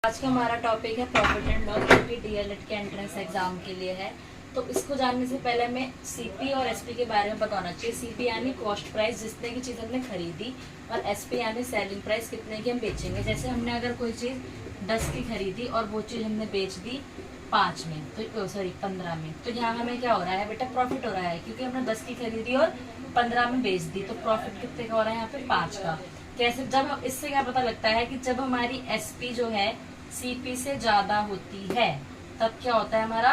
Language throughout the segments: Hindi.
आज का हमारा टॉपिक है प्रॉफिट एंड लॉस, जो कि डीएलएड के एंट्रेंस एग्जाम के लिए है। तो इसको जानने से पहले हमें सीपी और एसपी के बारे में पता होना चाहिए। सीपी यानी कॉस्ट प्राइस, जितने की चीज हमने खरीदी, और एसपी यानी सेलिंग प्राइस, कितने की हम बेचेंगे। जैसे हमने अगर कोई चीज 10 की खरीदी और वो चीज हमने बेच दी 5 में, तो 15 में, तो यहाँ हमें क्या हो रहा है बेटा, प्रॉफिट हो रहा है, क्योंकि हमने 10 की खरीदी और 15 में बेच दी। तो प्रॉफिट कितने का हो रहा है यहाँ पे, 5 का। कैसे, जब हम इससे क्या पता लगता है कि जब हमारी एसपी जो है सीपी से ज्यादा होती है, तब क्या होता है, हमारा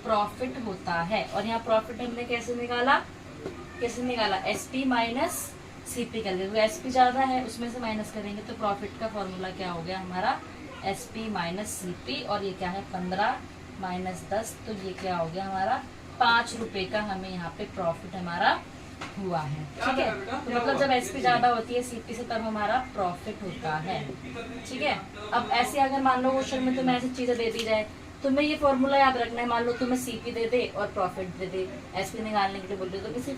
प्रॉफिट होता है। और यहाँ प्रॉफिट हमने कैसे निकाला, एसपी माइनस सीपी कर लेंगे। एसपी ज्यादा है, उसमें से माइनस करेंगे, तो प्रॉफिट का फॉर्मूला क्या हो गया हमारा, एसपी माइनस सीपी। और ये क्या है, 15 माइनस 10, तो ये क्या हो गया हमारा, 5 रुपए का हमें यहाँ पे प्रॉफिट हमारा हुआ है। ठीक है, तो मतलब जब एसपी ज्यादा होती है सीपी से, तब हमारा प्रॉफिट होता है। ठीक है, अब ऐसे अगर मान लो क्वेश्चन में तुम्हें ऐसी चीजें दे दी जाए, तुम्हें ये फॉर्मूला याद रखना है। मान लो तुम्हें सीपी दे दे और प्रॉफिट दे दे, एसपी निकालने के लिए बोल दे, तो किसी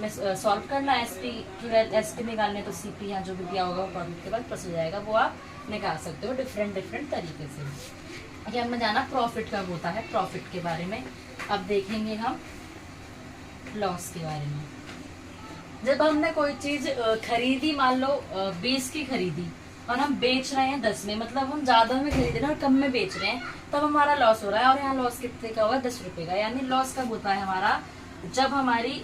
में सॉल्व करना एसपी निकालने, तो सीपी यहाँ जो भी दिया होगा वो प्रॉफिट के बाद प्लस हो जाएगा, वो आप निकाल सकते हो डिफरेंट तरीके से। ये हमें जाना प्रॉफिट कब होता है, प्रॉफिट के बारे में। अब देखेंगे हम लॉस के बारे में। जब हमने कोई चीज खरीदी, मान लो 20 की खरीदी, और हम बेच रहे हैं 10 में, मतलब हम ज्यादा में खरीद रहे हैं और कम में बेच रहे हैं, तब हमारा लॉस हो रहा है। और यहाँ लॉस कितने का होगा, 10 रुपए का। यानी लॉस कब होता है हमारा, जब हमारी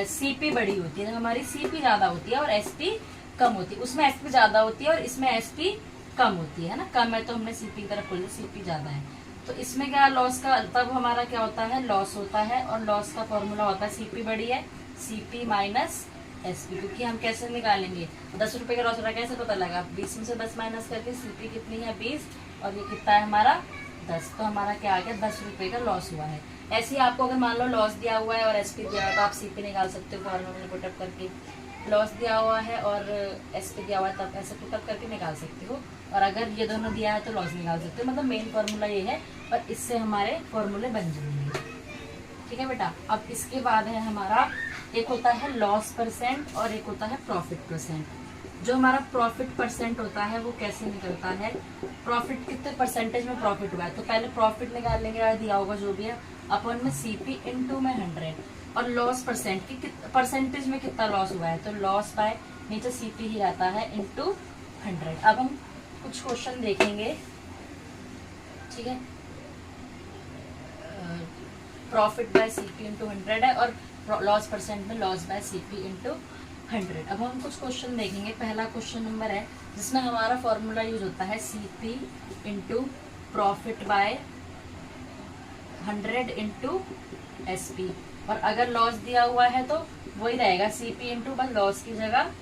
सीपी बड़ी होती है, जब हमारी सीपी ज्यादा होती है और एसपी कम होती है। उसमें एसपी ज्यादा होती है और इसमें एसपी कम होती है ना, कम है तो हमने सीपी की तरफ बोल दिया, सीपी ज्यादा है। तो इसमें क्या लॉस का, तब हमारा क्या होता है, लॉस होता है। और लॉस का फॉर्मूला होता है, सीपी बड़ी है, सीपी माइनस एसपी। क्योंकि हम कैसे निकालेंगे, 10 रुपए का लॉस हो रहा है, कैसे पता लगा, 20 में से 10 माइनस करके सीपी कितनी है, 20, और ये कितना है हमारा 10, तो हमारा क्या आ गया, 10 रुपए का लॉस हुआ है। ऐसे ही आपको अगर मान लो लॉस दिया हुआ है और एसपी दिया हुआ है, तो आप सीपी निकाल सकते हो फॉर्मूला में पुटअप करके। लॉस दिया हुआ है और एसपी दिया हुआ है, तब ऐसे पुटअप करके निकाल सकते हो। और अगर ये दोनों दिया है तो लॉस निकाल सकते हो। मतलब मेन फॉर्मूला ये है, और इससे हमारे फॉर्मूले बन जाएंगे। ठीक है बेटा, अब इसके बाद है हमारा, एक होता है लॉस परसेंट और एक होता है प्रॉफिट परसेंट। जो हमारा प्रॉफिट परसेंट होता है वो कैसे निकलता है, प्रॉफिट कितने परसेंटेज में प्रॉफिट हुआ है, तो पहले प्रॉफिट निकाल लेंगे, दिया होगा जो भी है, अपन में सीपी इनटू में 100, और लॉस परसेंट की परसेंटेज में कितना लॉस हुआ है, तो लॉस बाय नीचे सीपी ही रहता है इनटू 100। अब हम कुछ क्वेश्चन देखेंगे। ठीक है, प्रॉफिट बाय सीपी इंटू 100 है, और लॉस परसेंट में लॉस बाय सीपी इंटू 100। अब हम कुछ क्वेश्चन देखेंगे। पहला क्वेश्चन नंबर है जिसमें हमारा फॉर्मूला यूज होता है CP into profit by 100 into SP. और अगर लॉस दिया हुआ है तो वही रहेगा, सीपी इंटू, बस लॉस की जगह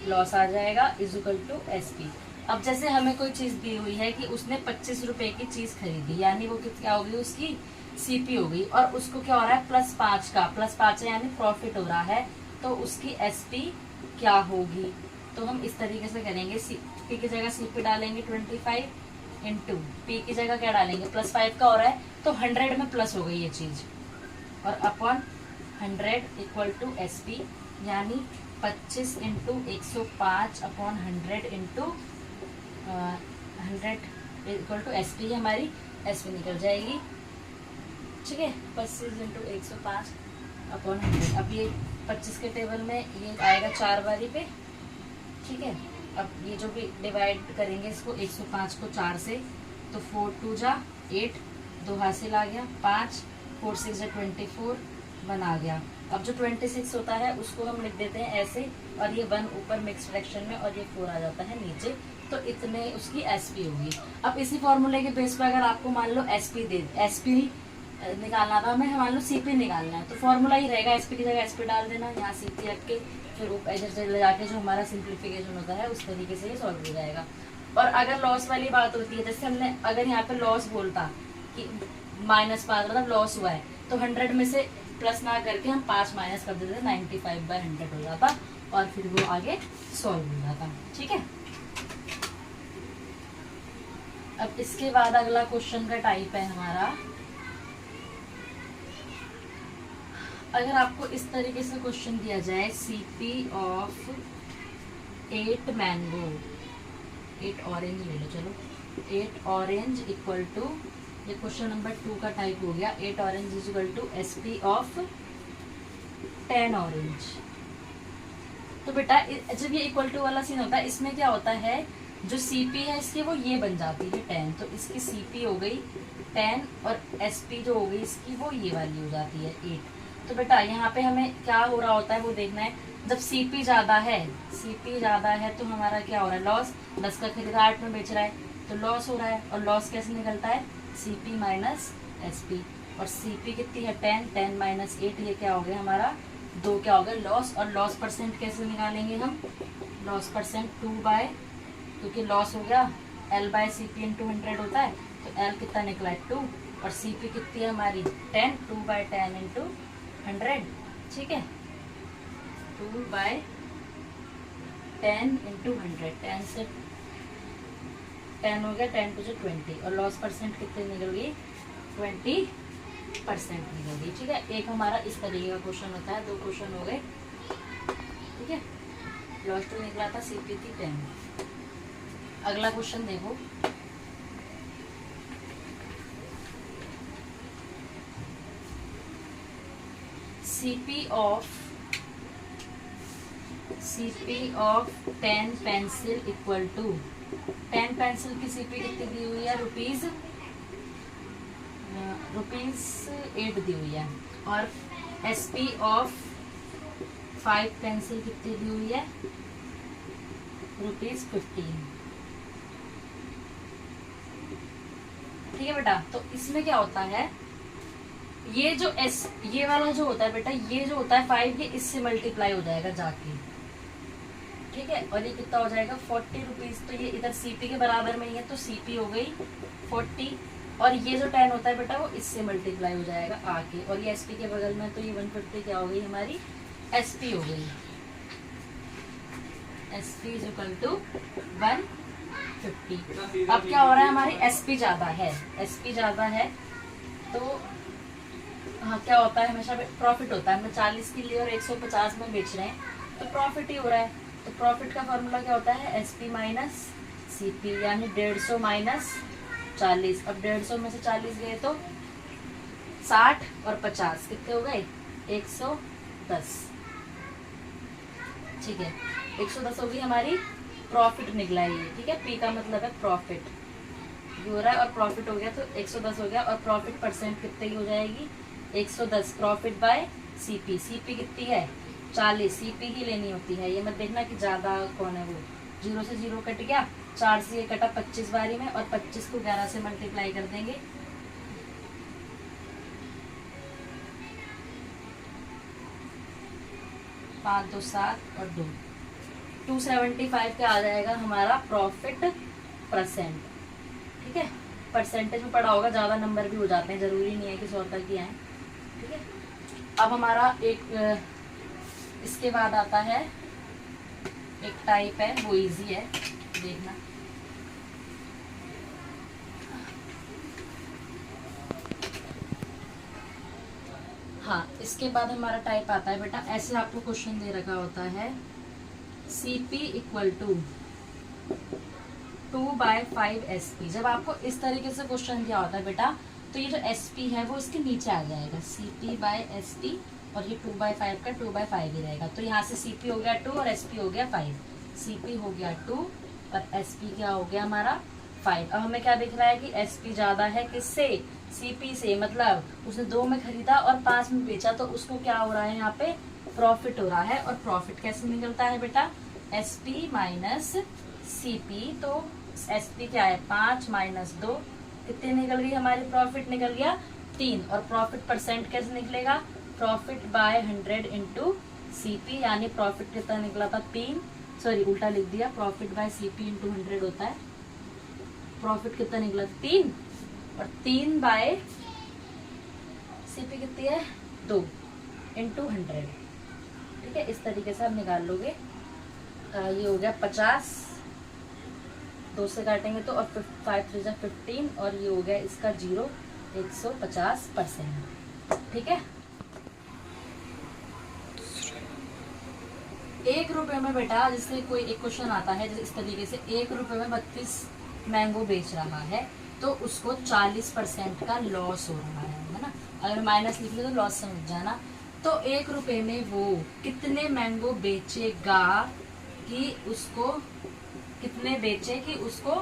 लॉस आ जाएगा, इज इक्वल टू एसपी। अब जैसे हमें कोई चीज दी हुई है कि उसने 25 रुपए की चीज खरीदी, यानी वो क्या होगी, उसकी सीपी हो गई, और उसको क्या हो रहा है, +5 का, +5 है यानी प्रॉफिट हो रहा है, तो उसकी एसपी क्या होगी। तो हम इस तरीके से करेंगे, पी की जगह सीपी डालेंगे 25 इंटू पी की जगह क्या डालेंगे, +5 का हो रहा है, तो 100 में प्लस हो गई ये चीज, और अपॉन 100 इक्वल टू एसपी, यानी 25 into 105 upon 100 into 100 equal to SP, हमारी एसपी निकल जाएगी। ठीक है, 25 इंटू 105 अपॉन 100। अब ये 25 के टेबल में ये आएगा 4 बारी पे। ठीक है, अब ये जो भी डिवाइड करेंगे इसको, 105 को 4 से, तो 4 2 जा 8, 2 हासिल आ गया, 5 4 6 जा 24, 1 आ गया। अब जो 26 होता है उसको हम लिख देते हैं ऐसे, और ये 1 ऊपर मिक्स फ्रैक्शन में, और ये 4 आ जाता है नीचे, तो इतने उसकी एसपी होगी। अब इसी फॉर्मूले के बेस पर अगर आपको मान लो एसपी निकालना था, हमें मान लो सीपी निकालना है, तो फॉर्मूला ही रहेगा, एसपी की जगह एसपी डाल देना, यहाँ सीपी रख के फिर इधर से ले जाके जो हमारा सिंप्लीफिकेशन होता है उस तरीके से ये सॉल्व हो जाएगा। और अगर लॉस वाली बात होती है, जैसे हमने अगर यहाँ पे लॉस बोलता कि -5 मतलब लॉस हुआ है, तो 100 में से प्लस ना करके हम 5 माइनस कर देते, 95/100 हो जाता, और फिर वो आगे सॉल्व हो जाता। ठीक है, अब इसके बाद अगला क्वेश्चन का टाइप है हमारा, अगर आपको इस तरीके से क्वेश्चन दिया जाए, सीपी ऑफ 8 मैंगो, 8 ऑरेंज ले लो, चलो 8 ऑरेंज इक्वल टू, ये क्वेश्चन नंबर 2 का टाइप हो गया, 8 orange is equal to SP of 10 orange. तो बेटा जब ये इक्वल टू वाला सीन होता है, इसमें क्या होता है, जो CP है इसकी वो ये बन जाती है 10, तो इसकी CP हो गई 10 और SP जो हो गई इसकी वो ये वाली हो जाती है 8। तो बेटा यहाँ पे हमें क्या हो रहा होता है वो देखना है। जब CP ज्यादा है तो हमारा क्या हो रहा है, लॉस। 10 का खरीदा 8 में बेच रहा है तो लॉस हो रहा है, और लॉस कैसे निकलता है, CP माइनस SP। और CP कितनी है 10 माइनस 8, ये क्या हो गया हमारा 2, क्या हो गया लॉस। और लॉस परसेंट कैसे निकालेंगे हम, लॉस परसेंट 2 बाय, क्योंकि लॉस हो गया L/CP इंटू 100 होता है, तो L कितना निकला है 2, और CP कितनी है हमारी 10, 2/10 इंटू 100, ठीक है 2/10 इंटू 100, 10 से 10 हो गया, 10 टू 20, और लॉस परसेंट कितनी निकल गई 20% निकल गई, ठीक है। एक हमारा इस तरीके का क्वेश्चन होता है, 2 क्वेश्चन हो गए, ठीक है। लॉस टू निकला था, CP थी 10। अगला क्वेश्चन देखो, CP of 10 pencil equal to, 10 pencil की CP कितनी दी हुई है, रुपीज 8 दी हुई है। और SP ऑफ 5 पेंसिल कितनी दी हुई है, रुपीज 15, ठीक है बेटा। तो इसमें क्या होता है, ये जो ये वाला जो होता है बेटा, ये जो होता है 5, ये इससे मल्टीप्लाई हो जाएगा जाके, ठीक है। और ये कितना हो जाएगा 40 रुपीज, तो ये इधर CP के बराबर में ही है, तो CP हो गई 40, और ये जो 10 होता है बेटा वो इससे मल्टीप्लाई हो जाएगा आके, और ये SP के बगल में, तो ये 150 क्या हो गई हमारी SP हो गई, SP इज इक्वल टू 150। अब क्या हो रहा है, हमारी SP ज्यादा है, SP ज्यादा है तो हाँ क्या होता है, हमेशा प्रॉफिट होता है। हमने 40 के लिए और 150 में बेच रहे हैं तो प्रॉफिट ही हो रहा है। तो प्रॉफिट का फॉर्मूला क्या होता है, SP माइनस CP, यानी 150 माइनस 40। अब 150 में से 40 गए तो 60 और 50 कितने हो गए 110, ठीक है 110 होगी हमारी प्रॉफिट निकला है ये, ठीक है। P का मतलब है प्रॉफिट, ये हो रहा है, और प्रॉफिट हो गया तो 110 हो गया, और प्रॉफिट परसेंट कितने की हो जाएगी 110, प्रॉफिट बाय CP। CP कितनी है 40, CP ही लेनी होती है, ये मत देखना कि ज्यादा कौन है वो, 0 से 0 कट गया, 4 से ये कटा 25 बारी में, और 25 को 11 से मल्टीप्लाई कर देंगे, पाँच 2 7 और 2 275 का आ जाएगा हमारा प्रॉफिट परसेंट, ठीक है। परसेंटेज में पढ़ा होगा, ज्यादा नंबर भी हो जाते हैं, जरूरी नहीं है कि 100 तक ही आए, ठीक है। अब हमारा एक इसके बाद आता है एक टाइप है, वो इजी है, देखना। हाँ, इसके बाद हमारा टाइप आता है बेटा, ऐसे आपको क्वेश्चन दे रखा होता है, CP इक्वल टू 2/5 SP। जब आपको इस तरीके से क्वेश्चन दिया होता है बेटा, तो ये जो SP है वो इसके नीचे आ जाएगा, CP/SP, और ये 2/5 का 2/5 ही रहेगा। तो यहाँ से CP हो गया 2 और SP हो गया 5, CP हो गया 2 और SP क्या हो गया हमारा 5। अब हमें क्या दिख रहा है कि SP ज्यादा है किससे, CP से, मतलब उसने 2 में खरीदा और 5 में बेचा, तो उसको क्या हो रहा है यहाँ पे प्रॉफिट हो रहा है। और प्रॉफिट कैसे निकलता है बेटा, SP माइनस CP, तो SP क्या है 5 माइनस 2, कितनी निकल गई हमारी प्रॉफिट, निकल गया 3। और प्रॉफिट परसेंट कैसे निकलेगा, प्रॉफिट बाय 100 इंटू CP, यानी प्रॉफिट कितना निकला था 3, सॉरी उल्टा लिख दिया, प्रॉफिट बाय CP इंटू 100 होता है, प्रॉफिट कितना निकला 3, और 3 बाय CP कितनी है 2 इंटू 100, ठीक है। इस तरीके से आप निकाल लोगे। ये हो गया 50, 2 से काटेंगे तो, और 5 3 जा 15, और ये हो गया इसका 0, 150%, ठीक है। 1 रुपए में बेटा, जैसे कोई एक क्वेश्चन आता है जैसे इस तरीके से, 1 रुपए में 32 मैंगो बेच रहा है तो उसको 40% का लॉस हो रहा है ना। अगर माइनस लिख लो तो लॉस समझ जाना। तो 1 रुपए में वो कितने मैंगो बेचेगा कि उसको कितने बेचे कि उसको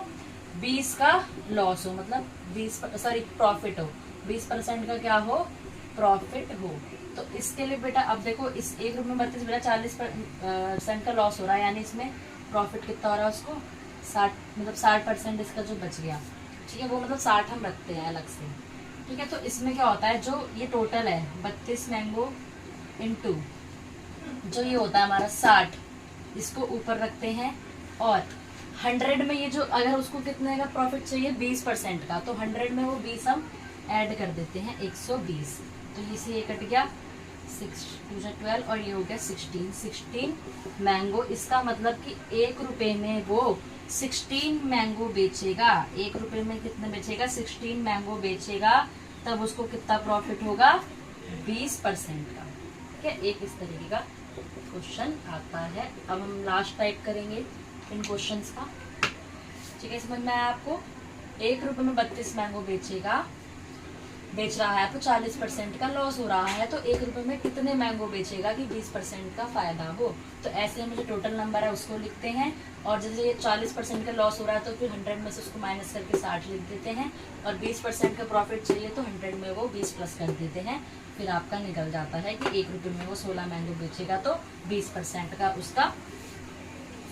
20 का लॉस हो, मतलब 20 सॉरी प्रॉफिट हो, 20% का क्या हो, प्रॉफिट हो। तो इसके लिए बेटा अब देखो इस 1 रुपये में 32 बेटा 40% का लॉस हो रहा है, यानी इसमें प्रॉफिट कितना हो रहा है उसको 60, मतलब 60% इसका जो बच गया, ठीक है, वो मतलब 60 हम रखते हैं अलग से, ठीक है। तो इसमें क्या होता है, जो ये टोटल है 32 मैंगो इंटू जो ये होता है हमारा 60, इसको ऊपर रखते हैं। और 100 में ये जो अगर उसको कितने का प्रॉफिट चाहिए 20% का, तो 100 में वो 20 हम ऐड कर देते हैं 120। तो ये से ये कट गया 6 2 12 और ये हो गया 16 मैंगो। इसका मतलब कि 1 रुपए में वो 16 मैंगो बेचेगा। 1 रुपए में कितने बेचेगा, 16 मैंगो बेचेगा, तब उसको कितना प्रॉफिट होगा 20% का, ठीक है। एक इस तरीके का क्वेश्चन आता है। अब हम लास्ट टाइप करेंगे इन क्वेश्चंस का, ठीक है। समझ में आया आपको। 1 रुपए में 32 मैंगो बेच रहा है तो 40% का लॉस हो रहा है, तो 1 रुपए में कितने मैंगो बेचेगा कि 20% का फायदा हो। तो ऐसे हम जो टोटल नंबर है उसको लिखते हैं, और जैसे ये 40% का लॉस हो रहा है तो फिर 100 में से उसको माइनस करके 60 लिख देते हैं, और 20% का प्रॉफिट चाहिए तो 100 में वो 20 प्लस कर देते हैं। फिर आपका निकल जाता है कि 1 रुपये में वो 16 मैंगो बेचेगा तो 20% का उसका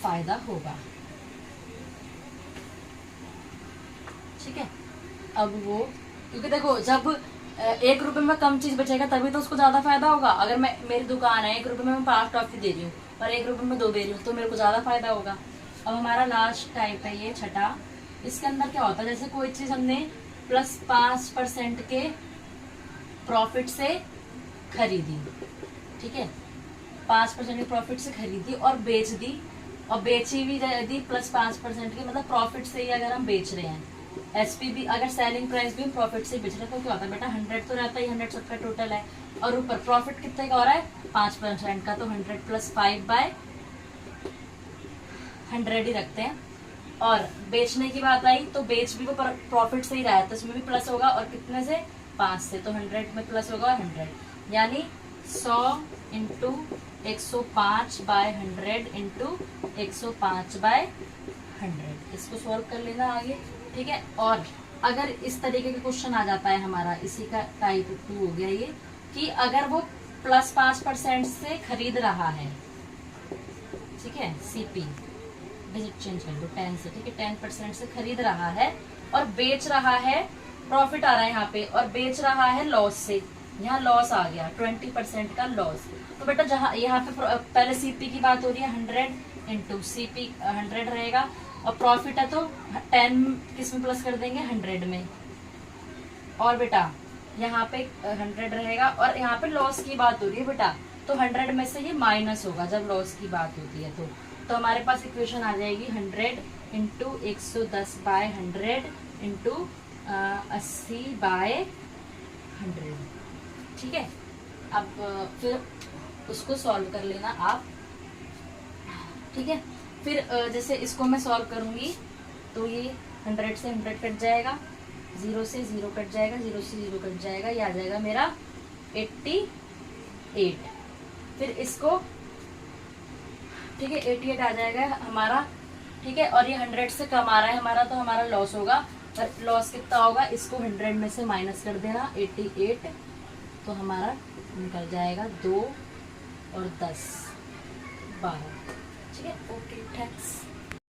फायदा होगा, ठीक है। अब वो क्योंकि देखो जब 1 रुपये में कम चीज बचेगा तभी तो उसको ज्यादा फायदा होगा। अगर मैं मेरी दुकान है 1 रुपये में मैं 5 टॉफी दे रही हूँ और 1 रुपये में 2 दे रही हूँ तो मेरे को ज्यादा फायदा होगा। अब हमारा लास्ट टाइप है ये छठा। इसके अंदर क्या होता है, जैसे कोई चीज हमने प्लस 5% के प्रॉफिट से खरीदी, ठीक है, 5% के प्रॉफिट से खरीदी और बेच दी, और बेची भी दी प्लस 5% की, मतलब प्रॉफिट से ही अगर हम बेच रहे हैं। एसपी भी अगर सेलिंग प्राइस भी हम प्रॉफिट से बेच रहे हैं तो क्या होता है बेटा 100 तो रहता ही, 100 सबका टोटल है, और ऊपर प्रॉफिट कितने का हो रहा है 5% का, तो 100 प्लस 5/100 ही रखते हैं। और बेचने की बात आई तो बेच भी वो प्रॉफिट से ही रहा है तो इसमें भी प्लस होगा, और कितने से 5 से, तो 100 में प्लस होगा 100, यानी 100 इंटू 105/100 इंटू 105/100। इसको सॉल्व कर लेना आगे, ठीक है। और अगर इस तरीके का क्वेश्चन आ जाता है हमारा, इसी का टाइप 2 हो गया ये, कि अगर वो प्लस 5% से खरीद रहा है, ठीक है, सीपी डिजिट चेंज कर दो 10 से, ठीक है, 10% से खरीद रहा है और बेच रहा है, प्रॉफिट आ रहा है यहाँ पे, और बेच रहा है लॉस से, यहाँ लॉस आ गया 20% का लॉस। तो बेटा जहाँ यहाँ पे पहले सीपी की बात हो रही है 100 इंटू सीपी 100 रहेगा, और प्रॉफिट है तो 10 किस में प्लस कर देंगे 100 में, और बेटा यहाँ पे 100 रहेगा, और यहाँ पे लॉस की बात हो रही है बेटा, तो 100 में से ये माइनस होगा जब लॉस की बात होती है। तो हमारे पास इक्वेशन आ जाएगी 100 इंटू 110/100 इंटू 80/100, ठीक है। अब फिर उसको सॉल्व कर लेना आप, ठीक है। फिर जैसे इसको मैं सॉल्व करूंगी तो ये 100 से 100 कट जाएगा, 0 से 0 कट जाएगा, 0 से 0 कट जाएगा, ये आ जाएगा मेरा 88। फिर इसको, ठीक है, 88 आ जाएगा हमारा, ठीक है। और ये 100 से कम आ रहा है हमारा, तो हमारा लॉस होगा, और लॉस कितना होगा, इसको 100 में से माइनस कर देना 88, तो हमारा निकल जाएगा 2 और 10 12, ठीक है। Okay, thanks.